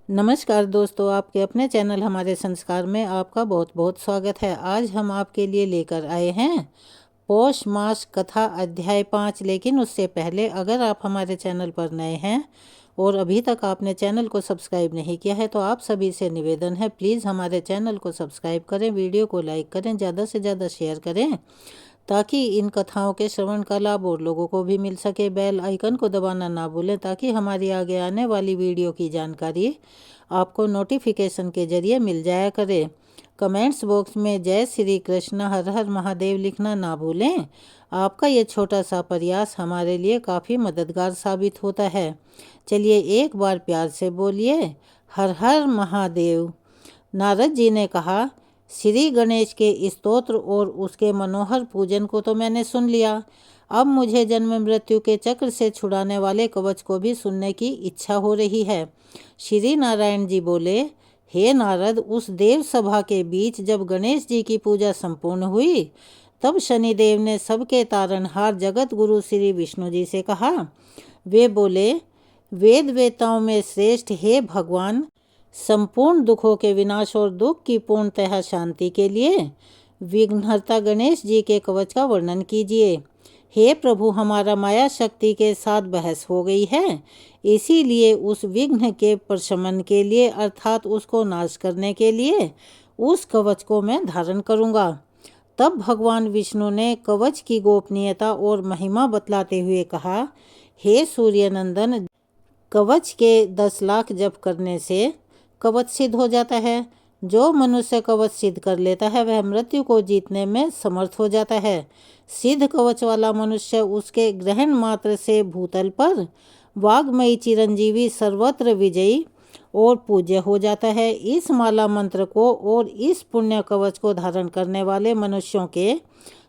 नमस्कार दोस्तों, आपके अपने चैनल हमारे संस्कार में आपका बहुत बहुत स्वागत है। आज हम आपके लिए लेकर आए हैं पौष मास कथा अध्याय 5। लेकिन उससे पहले अगर आप हमारे चैनल पर नए हैं और अभी तक आपने चैनल को सब्सक्राइब नहीं किया है तो आप सभी से निवेदन है, प्लीज़ हमारे चैनल को सब्सक्राइब करें, वीडियो को लाइक करें, ज़्यादा से ज़्यादा शेयर करें ताकि इन कथाओं के श्रवण का लाभ और लोगों को भी मिल सके। बेल आइकन को दबाना ना भूलें ताकि हमारी आगे आने वाली वीडियो की जानकारी आपको नोटिफिकेशन के जरिए मिल जाया करे। कमेंट्स बॉक्स में जय श्री कृष्ण हर हर महादेव लिखना ना भूलें। आपका ये छोटा सा प्रयास हमारे लिए काफ़ी मददगार साबित होता है। चलिए एक बार प्यार से बोलिए हर हर महादेव। नारद जी ने कहा, श्री गणेश के स्तोत्र और उसके मनोहर पूजन को तो मैंने सुन लिया, अब मुझे जन्म मृत्यु के चक्र से छुड़ाने वाले कवच को भी सुनने की इच्छा हो रही है। श्री नारायण जी बोले, हे नारद, उस देव सभा के बीच जब गणेश जी की पूजा संपूर्ण हुई तब शनिदेव ने सबके तारनहार जगत गुरु श्री विष्णु जी से कहा। वे बोले, वेद वेताओं में श्रेष्ठ हे भगवान, संपूर्ण दुखों के विनाश और दुख की पूर्णतः शांति के लिए विघ्नहर्ता गणेश जी के कवच का वर्णन कीजिए। हे प्रभु, हमारा माया शक्ति के साथ बहस हो गई है, इसीलिए उस विघ्न के प्रशमन के लिए अर्थात उसको नाश करने के लिए उस कवच को मैं धारण करूँगा। तब भगवान विष्णु ने कवच की गोपनीयता और महिमा बतलाते हुए कहा, हे सूर्यनंदन, कवच के 10 लाख जप करने से कवच सिद्ध हो जाता है। जो मनुष्य कवच सिद्ध कर लेता है वह मृत्यु को जीतने में समर्थ हो जाता है। सिद्ध कवच वाला मनुष्य उसके ग्रहण मात्र से भूतल पर वाग्मयी चिरंजीवी सर्वत्र विजयी और पूज्य हो जाता है। इस माला मंत्र को और इस पुण्य कवच को धारण करने वाले मनुष्यों के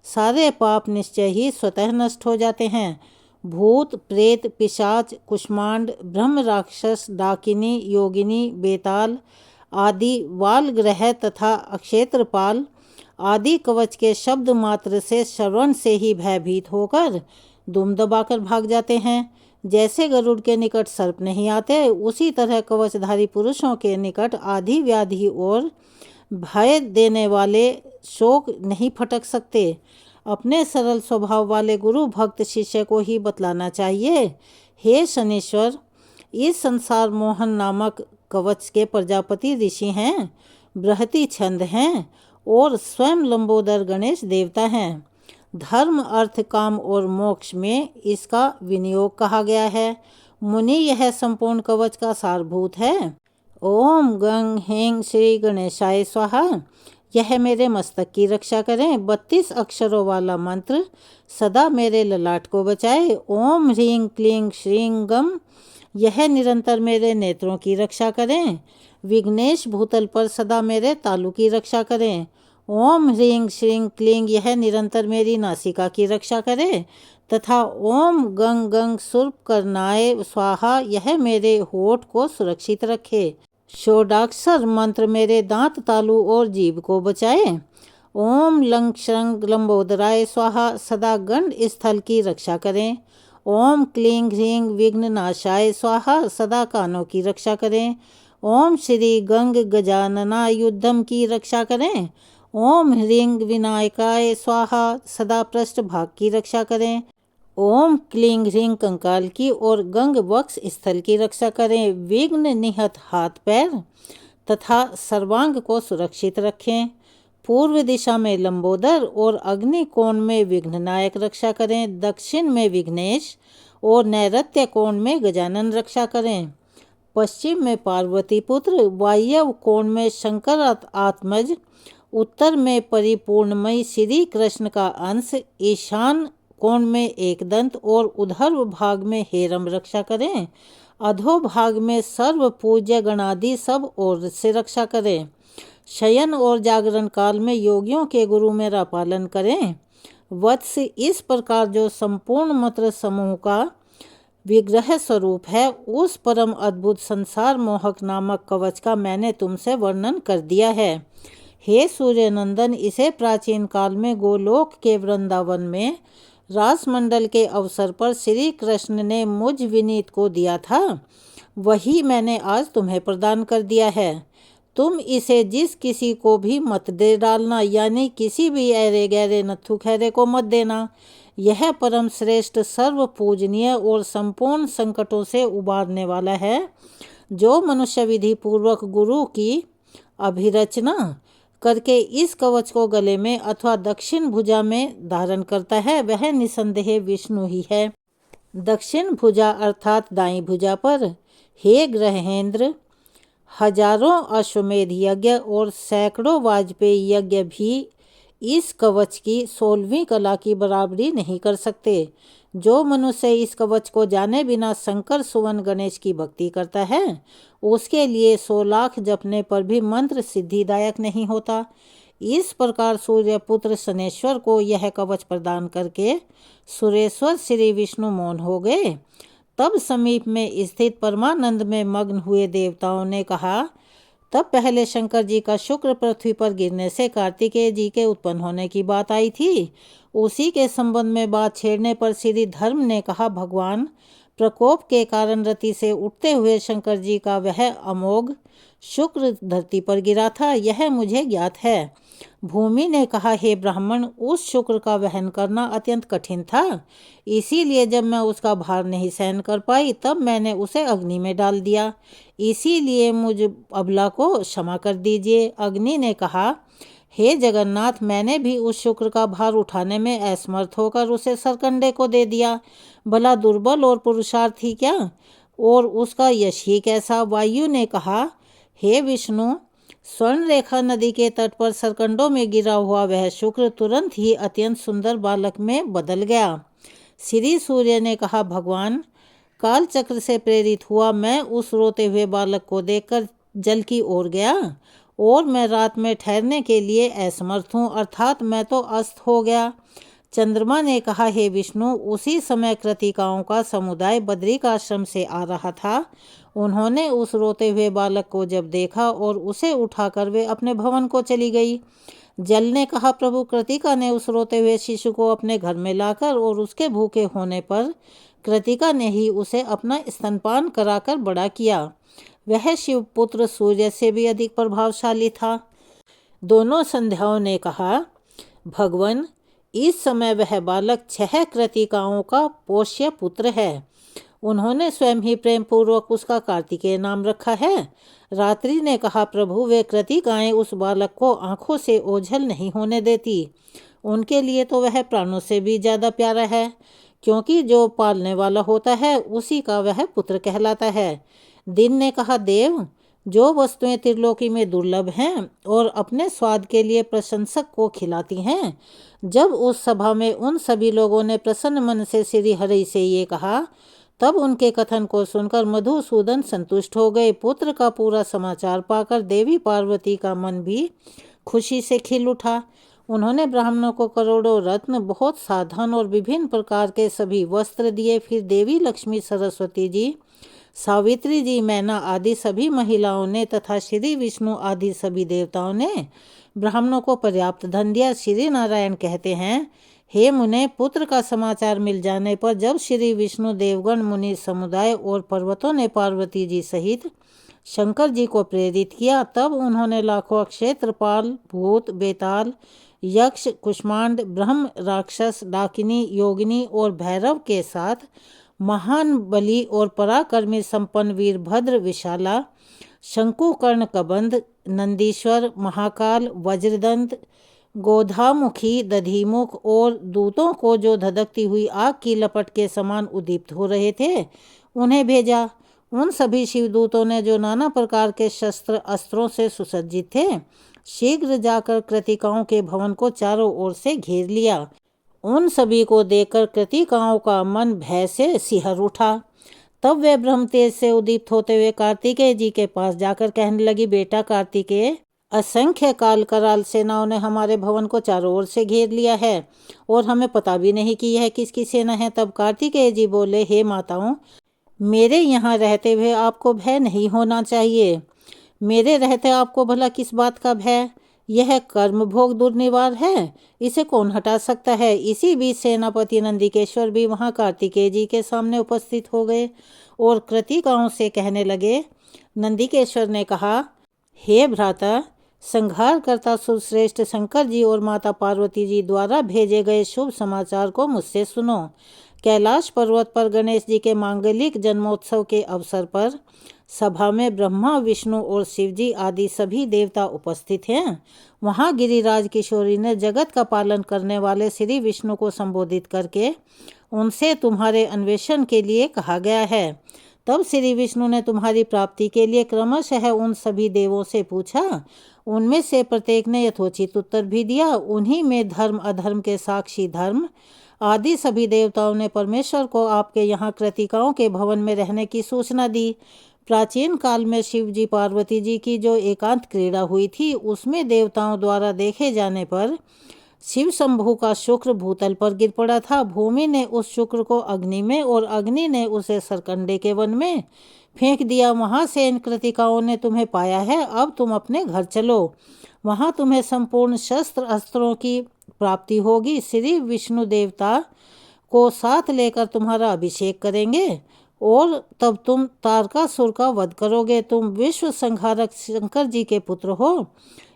सारे पाप निश्चय ही स्वतः नष्ट हो जाते हैं। भूत प्रेत पिशाच कुष्मांड ब्रह्म राक्षस डाकिनी योगिनी बेताल आदि वाल ग्रह तथा अक्षेत्रपाल आदि कवच के शब्द मात्र से श्रवण से ही भयभीत होकर दुम दबाकर भाग जाते हैं। जैसे गरुड़ के निकट सर्प नहीं आते, उसी तरह कवचधारी पुरुषों के निकट आदि व्याधि और भय देने वाले शोक नहीं फटक सकते। अपने सरल स्वभाव वाले गुरु भक्त शिष्य को ही बतलाना चाहिए। हे शनीश्वर, इस संसार मोहन नामक कवच के प्रजापति ऋषि हैं, बृहति छंद हैं और स्वयं लंबोदर गणेश देवता हैं। धर्म अर्थ काम और मोक्ष में इसका विनियोग कहा गया है। मुनि, यह संपूर्ण कवच का सारभूत है। ओम गंग हेंग श्री गणेशाय स्वाहा, यह मेरे मस्तक की रक्षा करें। 32 अक्षरों वाला मंत्र सदा मेरे ललाट को बचाए। ओम ह्रीं क्लीं श्रीं गम, यह निरंतर मेरे नेत्रों की रक्षा करें। विघ्नेश भूतल पर सदा मेरे तालु की रक्षा करें। ओम ह्रीं श्रीं क्लीं, यह निरंतर मेरी नासिका की रक्षा करे। तथा ओम गंग गंग सुर्प करनाय स्वाहा, यह मेरे होठ को सुरक्षित रखे। षोडाक्षर मंत्र मेरे दांत तालु और जीभ को बचाए। ओम लंग श्रंग लंबोदराय स्वाहा, सदा गंड स्थल की रक्षा करें। ओम क्लीं ह्रीं विघ्न नाशाय स्वाहा, सदा कानों की रक्षा करें। ओम श्री गंग गजानना युद्धम की रक्षा करें। ओम ह्रीं विनायकाय स्वाहा, सदा पृष्ठ भाग की रक्षा करें। ओम क्लीं ह्रीं कंकाल की और गंग वक्ष स्थल की रक्षा करें। विघ्न निहत हाथ पैर तथा सर्वांग को सुरक्षित रखें। पूर्व दिशा में लंबोदर और अग्नि कोण में विघ्ननायक रक्षा करें। दक्षिण में विघ्नेश और नैऋत्य कोण में गजानन रक्षा करें। पश्चिम में पार्वती पुत्र, वायव्य कोण में शंकर आत्मज, उत्तर में परिपूर्णमयी श्री कृष्ण का अंश, ईशान कोण में एक दंत और उधर भाग में हेरम रक्षा करें। अधो भाग में सर्व पूज्य गणादि सब ओर से रक्षा करें। शयन और जागरण काल में योगियों के गुरु मेरा पालन करें। वत्स, इस प्रकार जो संपूर्ण मंत्र समूह का विग्रह स्वरूप है, उस परम अद्भुत संसार मोहक नामक कवच का मैंने तुमसे वर्णन कर दिया है। हे सूर्यनंदन, इसे प्राचीन काल में गोलोक के वृंदावन में रासमंडल के अवसर पर श्री कृष्ण ने मुझ विनीत को दिया था। वही मैंने आज तुम्हें प्रदान कर दिया है। तुम इसे जिस किसी को भी मत दे डालना, यानी किसी भी ऐरे गहरे नत्थु खैरे को मत देना। यह परम श्रेष्ठ, सर्व पूजनीय और संपूर्ण संकटों से उबारने वाला है। जो मनुष्य विधि पूर्वक गुरु की अभिरचना करके इस कवच को गले में अथवा दक्षिण भुजा में धारण करता है, वह निसंदेह विष्णु ही है। दक्षिण भुजा अर्थात दाईं भुजा पर, हे ग्रहेंद्र, हजारों अश्वमेध यज्ञ और सैकड़ों वाजपेयी यज्ञ भी इस कवच की 16वीं कला की बराबरी नहीं कर सकते। जो मनुष्य इस कवच को जाने बिना शंकर सुवन गणेश की भक्ति करता है, उसके लिए 100 लाख जपने पर भी मंत्र सिद्धिदायक नहीं होता। इस प्रकार सूर्य पुत्र शनेश्वर को यह कवच प्रदान करके सुरेश्वर श्री विष्णु मौन हो गए। तब समीप में स्थित परमानंद में मग्न हुए देवताओं ने कहा, तब पहले शंकर जी का शुक्र पृथ्वी पर गिरने से कार्तिकेय जी के उत्पन्न होने की बात आई थी। उसी के संबंध में बात छेड़ने पर श्री धर्म ने कहा, भगवान, प्रकोप के कारण रति से उठते हुए शंकर जी का वह अमोघ शुक्र धरती पर गिरा था, यह मुझे ज्ञात है। भूमि ने कहा, हे ब्राह्मण, उस शुक्र का वहन करना अत्यंत कठिन था, इसीलिए जब मैं उसका भार नहीं सहन कर पाई तब मैंने उसे अग्नि में डाल दिया। इसीलिए मुझ अबला को क्षमा कर दीजिए। अग्नि ने कहा, हे जगन्नाथ, मैंने भी उस शुक्र का भार उठाने में असमर्थ होकर उसे सरकंडे को दे दिया। भला दुर्बल और पुरुषार्थी क्या, और उसका यश ही कैसा। वायु ने कहा, हे विष्णु, स्वर्ण रेखा नदी के तट पर सरकंडों में गिरा हुआ वह शुक्र तुरंत ही अत्यंत सुंदर बालक में बदल गया। श्री सूर्य ने कहा, भगवान, काल चक्र से प्रेरित हुआ मैं उस रोते हुए बालक को देखकर जल की ओर गया, और मैं रात में ठहरने के लिए असमर्थ हूँ, अर्थात मैं तो अस्त हो गया। चंद्रमा ने कहा, हे विष्णु, उसी समय कृतिकाओं का समुदाय बद्रिकाश्रम से आ रहा था। उन्होंने उस रोते हुए बालक को जब देखा और उसे उठाकर वे अपने भवन को चली गई। जल ने कहा, प्रभु, कृतिका ने उस रोते हुए शिशु को अपने घर में लाकर और उसके भूखे होने पर कृतिका ने ही उसे अपना स्तनपान कराकर बड़ा किया। वह शिवपुत्र सूर्य से भी अधिक प्रभावशाली था। दोनों संध्याओं ने कहा, भगवान, इस समय वह बालक 6 कृतिकाओं का पोष्य पुत्र है। उन्होंने स्वयं ही प्रेम पूर्वक उसका कार्तिकेय नाम रखा है। रात्रि ने कहा, प्रभु, वे कृतिकाएं उस बालक को आंखों से ओझल नहीं होने देती। उनके लिए तो वह प्राणों से भी ज़्यादा प्यारा है, क्योंकि जो पालने वाला होता है उसी का वह पुत्र कहलाता है। दिन ने कहा, देव, जो वस्तुएं त्रिलोकी में दुर्लभ हैं और अपने स्वाद के लिए प्रशंसक को खिलाती हैं, जब उस सभा में उन सभी लोगों ने प्रसन्न मन से श्री हरि से ये कहा, तब उनके कथन को सुनकर मधुसूदन संतुष्ट हो गए। पुत्र का पूरा समाचार पाकर देवी पार्वती का मन भी खुशी से खिल उठा। उन्होंने ब्राह्मणों को करोड़ों रत्न, बहुत साधन और विभिन्न प्रकार के सभी वस्त्र दिए। फिर देवी लक्ष्मी, सरस्वती जी, सावित्री जी, मैना आदि सभी महिलाओं ने तथा श्री विष्णु आदि सभी देवताओं ने ब्राह्मणों को पर्याप्त धन दिया। श्री नारायण कहते हैं, हे मुने, पुत्र का समाचार मिल जाने पर जब श्री विष्णु, देवगण, मुनि समुदाय और पर्वतों ने पार्वती जी सहित शंकर जी को प्रेरित किया, तब उन्होंने लाखों क्षेत्रपाल, भूत, बेताल, यक्ष, कुष्मांड, ब्रह्म, राक्षस, डाकिनी, योगिनी और भैरव के साथ महान बली और पराक्रमी संपन्न वीरभद्र, विशाला, शंकुकर्ण, कबंध, नंदीश्वर, महाकाल, वज्रदंत, गोधामुखी, दधिमुख और दूतों को जो धधकती हुई आग की लपट के समान उद्दीप्त हो रहे थे, उन्हें भेजा। उन सभी शिवदूतों ने, जो नाना प्रकार के शस्त्र अस्त्रों से सुसज्जित थे, शीघ्र जाकर कृतिकाओं के भवन को चारों ओर से घेर लिया। उन सभी को देखकर कृतिकाओं का मन भय से सिहर उठा। तब वे ब्रह्म तेज से उद्दीप्त होते हुए कार्तिकेय जी के पास जाकर कहने लगी, बेटा कार्तिकेय, असंख्य काल कराल सेनाओं ने हमारे भवन को चारों ओर से घेर लिया है और हमें पता भी नहीं कि यह किसकी सेना है। तब कार्तिकेय जी बोले, हे माताओं, मेरे यहाँ रहते हुए आपको भय नहीं होना चाहिए। मेरे रहते आपको भला किस बात का भय? यह कर्म भोग दुर्निवार है, इसे कौन हटा सकता है। इसी बीच सेनापति नंदिकेश्वर भी वहाँ कार्तिकेय जी के सामने उपस्थित हो गए और कृतिकाओं से कहने लगे। नंदिकेश्वर ने कहा, हे भ्राता, संहारकर्ता सुश्रेष्ठ शंकर जी और माता पार्वती जी द्वारा भेजे गए शुभ समाचार को मुझसे सुनो। कैलाश पर्वत पर गणेश जी के मांगलिक जन्मोत्सव के अवसर पर सभा में ब्रह्मा, विष्णु और शिव जी आदि सभी देवता उपस्थित हैं। वहाँ गिरिराज किशोरी ने जगत का पालन करने वाले श्री विष्णु को संबोधित करके उनसे तुम्हारे अन्वेषण के लिए कहा गया है। तब श्री विष्णु ने तुम्हारी प्राप्ति के लिए क्रमशः उन सभी देवों से पूछा। उनमें से प्रत्येक ने यथोचित उत्तर भी दिया। उन्हीं में धर्म अधर्म के साक्षी धर्म आदि सभी देवताओं ने परमेश्वर को आपके यहाँ कृतिकाओं के भवन में रहने की सूचना दी। प्राचीन काल में शिव जी पार्वती जी की जो एकांत क्रीड़ा हुई थी, उसमें देवताओं द्वारा देखे जाने पर शिव शंभु का शुक्र भूतल पर गिर पड़ा था। भूमि ने उस शुक्र को अग्नि में और अग्नि ने उसे सरकंडे के वन में फेंक दिया। वहां से इन कृतिकाओं ने तुम्हें पाया है। अब तुम अपने घर चलो, वहां तुम्हें संपूर्ण शस्त्र अस्त्रों की प्राप्ति होगी। श्री विष्णु देवता को साथ लेकर तुम्हारा अभिषेक करेंगे और तब तुम तारकासुर का वध करोगे। तुम विश्व संहारक शंकर जी के पुत्र हो,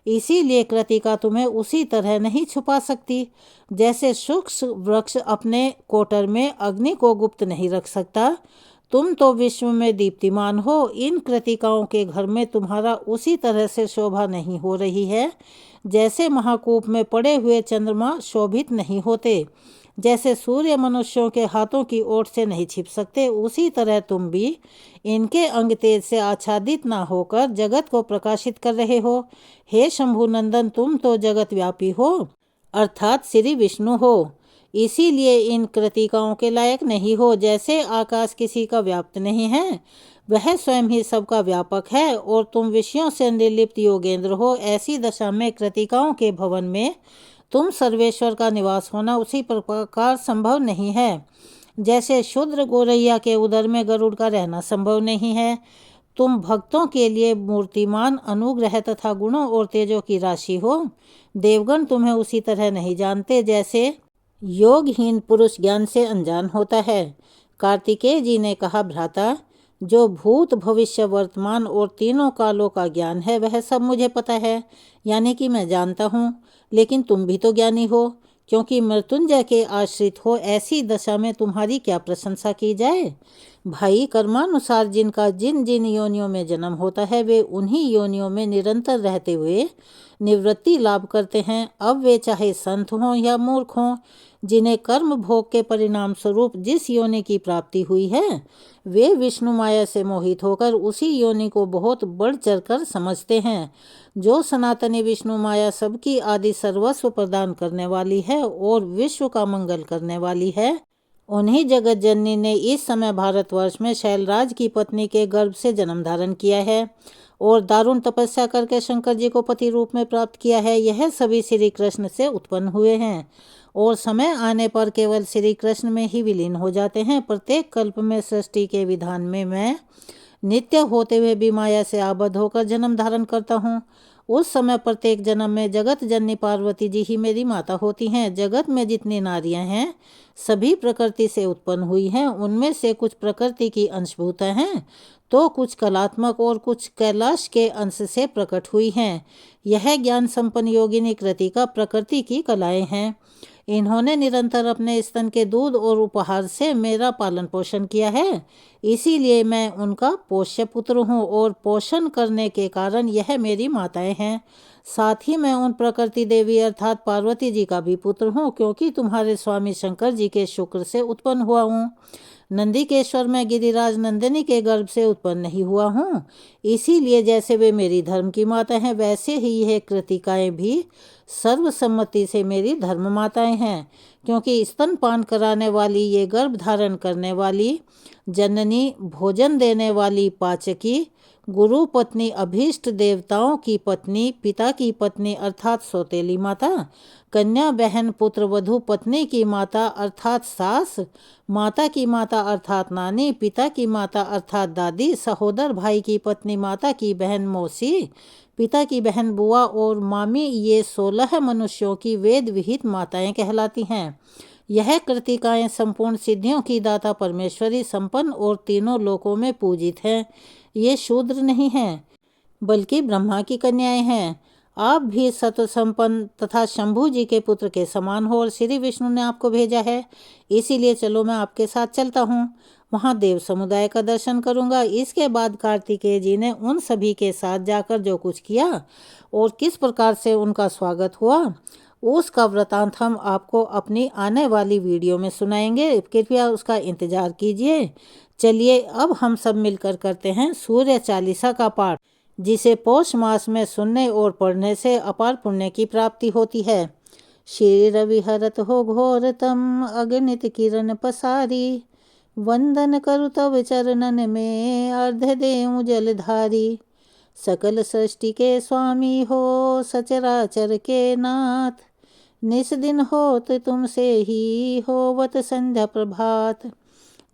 इसीलिए कृतिका तुम्हें उसी तरह नहीं छुपा सकती जैसे शुष्क वृक्ष अपने कोटर में अग्नि को गुप्त नहीं रख सकता। तुम तो विश्व में दीप्तिमान हो। इन कृतिकाओं के घर में तुम्हारा उसी तरह से शोभा नहीं हो रही है जैसे महाकूप में पड़े हुए चंद्रमा शोभित नहीं होते। जैसे सूर्य मनुष्यों के हाथों की ओट से नहीं छिप सकते, उसी तरह तुम भी इनके अंग तेज से आच्छादित ना होकर जगत को प्रकाशित कर रहे हो। हे शंभु नंदन, तुम तो जगत व्यापी हो, अर्थात श्री विष्णु हो, इसीलिए इन कृतिकाओं के लायक नहीं हो। जैसे आकाश किसी का व्याप्त नहीं है, वह स्वयं ही सबका व्यापक है और तुम विषयों से निर्लिप्त योगेंद्र हो। ऐसी दशा में कृतिकाओं के भवन में तुम सर्वेश्वर का निवास होना उसी प्रकार संभव नहीं है जैसे शूद्र गोरैया के उदर में गरुड़ का रहना संभव नहीं है। तुम भक्तों के लिए मूर्तिमान अनुग्रह तथा गुणों और तेजों की राशि हो। देवगण तुम्हें उसी तरह नहीं जानते जैसे योगहीन पुरुष ज्ञान से अनजान होता है। कार्तिकेय जी ने कहा, भ्राता, जो भूत भविष्य वर्तमान और तीनों कालों का ज्ञान है वह सब मुझे पता है, यानी कि मैं जानता हूँ। लेकिन तुम भी तो ज्ञानी हो, क्योंकि मृत्युंजय के आश्रित हो। ऐसी दशा में तुम्हारी क्या प्रशंसा की जाए। भाई, कर्मानुसार जिनका जिन जिन योनियों में जन्म होता है वे उन्हीं योनियों में निरंतर रहते हुए निवृत्ति लाभ करते हैं। अब वे चाहे संत हों या मूर्ख हों, जिन्हें कर्म भोग के परिणाम स्वरूप जिस योनि की प्राप्ति हुई है, वे विष्णु माया से मोहित होकर उसी योनि को बहुत बढ़ चढ़ कर समझते हैं। जो सनातनी विष्णु माया सबकी आदि सर्वस्व प्रदान करने वाली है और विश्व का मंगल करने वाली है, उन्हीं जगत जननी ने इस समय भारतवर्ष में शैलराज की पत्नी के गर्भ से जन्म धारण किया है और दारुण तपस्या करके शंकर जी को पति रूप में प्राप्त किया है। यह सभी श्री कृष्ण से उत्पन्न हुए हैं और समय आने पर केवल श्री कृष्ण में ही विलीन हो जाते हैं। प्रत्येक कल्प में सृष्टि के विधान में मैं नित्य होते हुए भी माया से आबद्ध होकर जन्म धारण करता हूँ। उस समय प्रत्येक जन्म में जगत जननी पार्वती जी ही मेरी माता होती हैं। जगत में जितनी नारियां हैं सभी प्रकृति से उत्पन्न हुई हैं। उनमें से कुछ प्रकृति की अंशभूत हैं तो कुछ कलात्मक और कुछ कैलाश के अंश से प्रकट हुई हैं। यह ज्ञान संपन्न योगिनी कृतिका प्रकृति की कलाएं हैं। इन्होंने निरंतर अपने स्तन के दूध और उपहार से मेरा पालन पोषण किया है, इसीलिए मैं उनका पोष्य पुत्र हूँ और पोषण करने के कारण यह मेरी माताएं हैं। साथ ही मैं उन प्रकृति देवी अर्थात पार्वती जी का भी पुत्र हूँ, क्योंकि तुम्हारे स्वामी शंकर जी के शुक्र से उत्पन्न हुआ हूँ। नंदिकेश्वर में गिरिराज नंदिनी के गर्भ से उत्पन्न नहीं हुआ हूँ, इसीलिए जैसे वे मेरी धर्म की माता हैं वैसे ही यह कृतिकाएं भी सर्वसम्मति से मेरी धर्म माताएं हैं। क्योंकि स्तनपान कराने वाली, ये गर्भ धारण करने वाली जननी, भोजन देने वाली पाचकी, गुरु पत्नी, अभीष्ट देवताओं की पत्नी, पिता की पत्नी अर्थात सौतेली माता, कन्या बहन, पुत्र वधू, पत्नी की माता अर्थात सास, माता की माता अर्थात नानी, पिता की माता अर्थात दादी, सहोदर भाई की पत्नी, माता की बहन मौसी, पिता की बहन बुआ और मामी, ये 16 मनुष्यों की वेद विहित माताएं कहलाती हैं। यह कृतिकाएं संपूर्ण सिद्धियों की दाता परमेश्वरी संपन्न और तीनों लोकों में पूजित हैं। ये शूद्र नहीं हैं बल्कि ब्रह्मा की कन्याएं हैं। आप भी सत्व संपन्न तथा शंभु जी के पुत्र के समान हो और श्री विष्णु ने आपको भेजा है, इसीलिए चलो मैं आपके साथ चलता हूँ। वहाँ देव समुदाय का दर्शन करूँगा। इसके बाद कार्तिकेय जी ने उन सभी के साथ जाकर जो कुछ किया और किस प्रकार से उनका स्वागत हुआ उसका वृतांत हम आपको अपनी आने वाली वीडियो में सुनाएंगे। कृपया उसका इंतजार कीजिए। चलिए अब हम सब मिलकर करते हैं सूर्य चालीसा का पाठ, जिसे पौष मास में सुनने और पढ़ने से अपार पुण्य की प्राप्ति होती है। श्री रवि हरत हो घोरतम अगणित किरण पसारी, वंदन करु तव चरणन में अर्ध देऊ जलधारी। सकल सृष्टि के स्वामी हो सचराचर के नाथ, निस दिन होत तुमसे ही होवत संध्या प्रभात।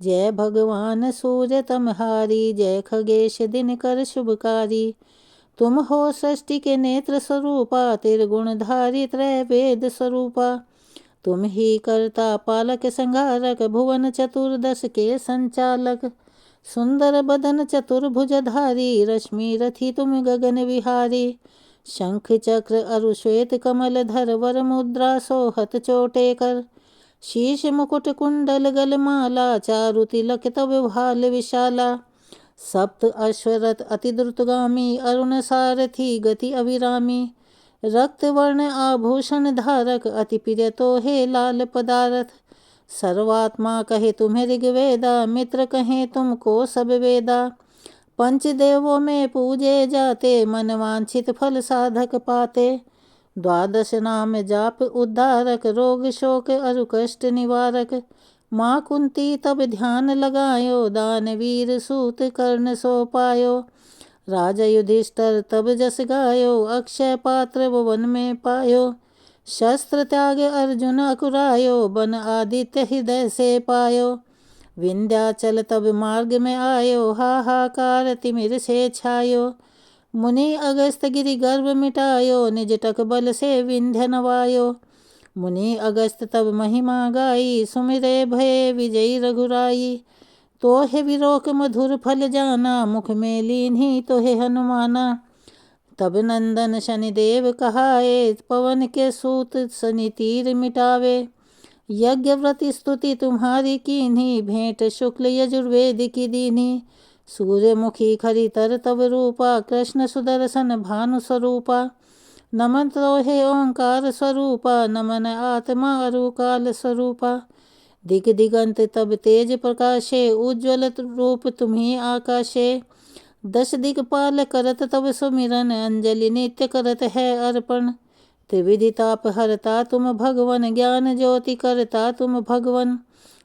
जय भगवान सूर्य तमहारी, जय खगेश दिनकर शुभकारी। तुम हो सृष्टि के नेत्र स्वरूपा, त्रिगुणधारी त्रय वेद स्वरूपा। तुम ही करता पालक संहारक, भुवन चतुर्दश के संचालक। सुंदर बदन चतुर्भुजधारी, रश्मि रथी तुम गगन विहारी। शंख चक्र अरु श्वेत कमल धर, वर मुद्रा सोहत चोटेकर। शीश मुकुट कुंडल गलमाला, चारु तिलक तब भाल विशाला। सप्त अश्वरथ अति द्रुतगामी, अरुण सारथी गति अविरामी। रक्त वर्ण आभूषण धारक, अति प्रिय तो हे लाल पदारथ। सर्वात्मा कहे तुम्हें ऋग्वेदा, मित्र कहे तुमको सब वेदा। पंचदेवों में पूजे जाते, मन वांछित फल साधक पाते। द्वादश नाम जाप उद्धारक, रोग शोक अरु कष्ट निवारक। माँ कुंती तब ध्यान लगायो, दानवीर सूत कर्ण सो पायो। राजा युधिष्ठर तब जस गायो, अक्षय पात्र वन में पायो। शस्त्र त्याग अर्जुन अकुरायो, बन आदित्य हृदय से पायो। विंध्याचल तब मार्ग में आयो, हाहाकार तिमिर से छायो। मुनि अगस्त गिरि गर्भ मिटायो, निज टक बल से विंध्य नवायो। मुनि अगस्त तब महिमा गाई, सुमिरे भय विजयी रघुराई। तोहे विलोक मधुर फल जाना, मुख में लीन्ही तोहे हनुमाना। तब नंदन शनिदेव कहाए, पवन के सूत शनि तीर मिटावे। यज्ञ व्रत स्तुति तुम्हारी कीन्ही, भेंट शुक्ल यजुर्वेद की दीन्ही। सूर्यमुखी खरी तर तब रूपा, कृष्ण सुदर्शन भानु स्वरूपा। नमन तोहे ओंकार स्वरूपा, नमन आत्मा अरु काल स्वरूपा। दिग दिगंत तब तेज प्रकाशे, उज्ज्वल रूप तुम्ही आकाशे। दश दिगपाल करत तब सुमिरन, अंजलि नित्य करत है अर्पण। त्रिविधि ताप हरता तुम भगवन, ज्ञान ज्योति करता तुम भगवन।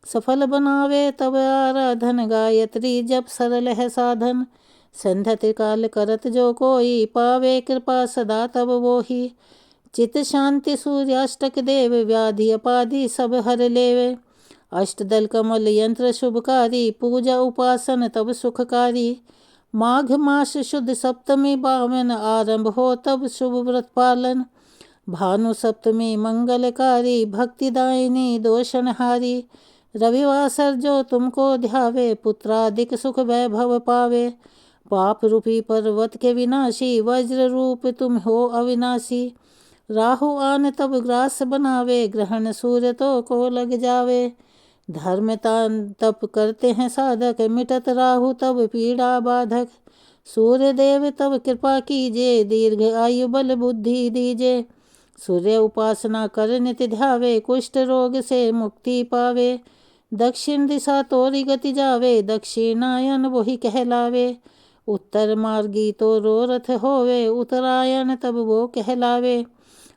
सफल बनावे तब आराधन, गायत्री जप सरल है साधन। संध्या त्रिकाल करत जो कोई, पावे कृपा सदा तब वो ही। चित शांति सूर्याष्टक देव, व्याधि अपाधि सब हर लेवे। अष्टदल कमल यंत्र शुभकारी, पूजा उपासन तब सुखकारी। माघ मास शुद्ध सप्तमी पावन, आरंभ हो तब शुभ व्रत पालन। भानु सप्तमी मंगलकारी, भक्तिदायिनी दोषनहारी। रविवासर जो तुमको ध्यावे, पुत्रादिक सुख वैभव पावे। पाप रूपी पर्वत के विनाशी, वज्र रूप तुम हो अविनाशी। राहु आन तब ग्रास बनावे, ग्रहण सूर्य तो को लग जावे। धर्म तप करते हैं साधक, मिटत राहु तब पीड़ा बाधक। सूर्य देव तब कृपा कीजे, दीर्घ आयु बल बुद्धि दीजे। सूर्य उपासना कर नित्य ध्यावे, कुष्ठ रोग से मुक्ति पावे। दक्षिण दिशा तोरी गति जावे, दक्षिणायन वही कहलावे। उत्तर मार्गी तो रोरथ होवे, उत्तरायण तब वो कहलावे।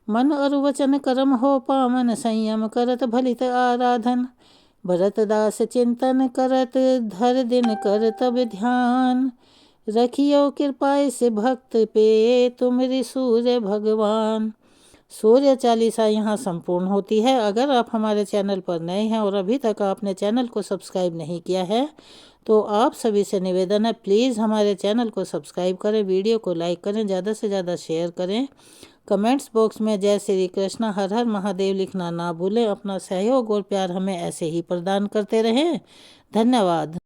मन और वचन कर्म हो पावन, संयम करत भलित आराधन। भरत दास चिंतन करत, धर दिन कर तब ध्यान। रखियो कृपा से भक्त पे, तुमरि सूर्य भगवान। सूर्य चालीसा यहाँ संपूर्ण होती है। अगर आप हमारे चैनल पर नए हैं और अभी तक आपने चैनल को सब्सक्राइब नहीं किया है तो आप सभी से निवेदन है, प्लीज़ हमारे चैनल को सब्सक्राइब करें, वीडियो को लाइक करें, ज़्यादा से ज़्यादा शेयर करें। कमेंट्स बॉक्स में जय श्री कृष्ण हर हर महादेव लिखना ना भूलें। अपना सहयोग और प्यार हमें ऐसे ही प्रदान करते रहें। धन्यवाद।